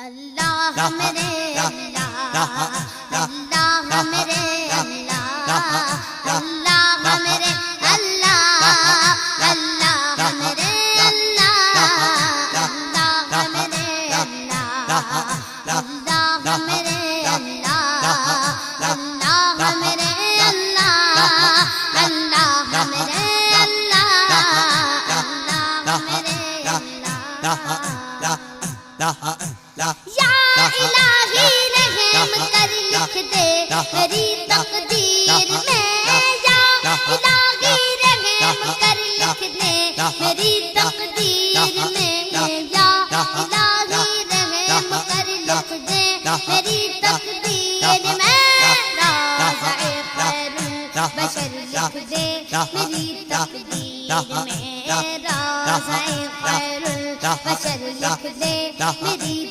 اللہ میرے اللہ، اللہ میرے اللہ، اللہ میرے اللہ، اللہ میرے اللہ، اللہ میرے اللہ، اللہ میرے اللہ، اللہ میرے اللہ، اللہ میرے اللہ، یا الہی رحم کر لکھ دے میری تقدیر میں، یا الہی رحم کر لکھ دے میری تقدیر میں، یا الہی رحم کر لکھ دے میری تقدیر میں، راز خیر البشر لکھ دے میری تقدیر میں، راز خیر البشر لکھ دے میری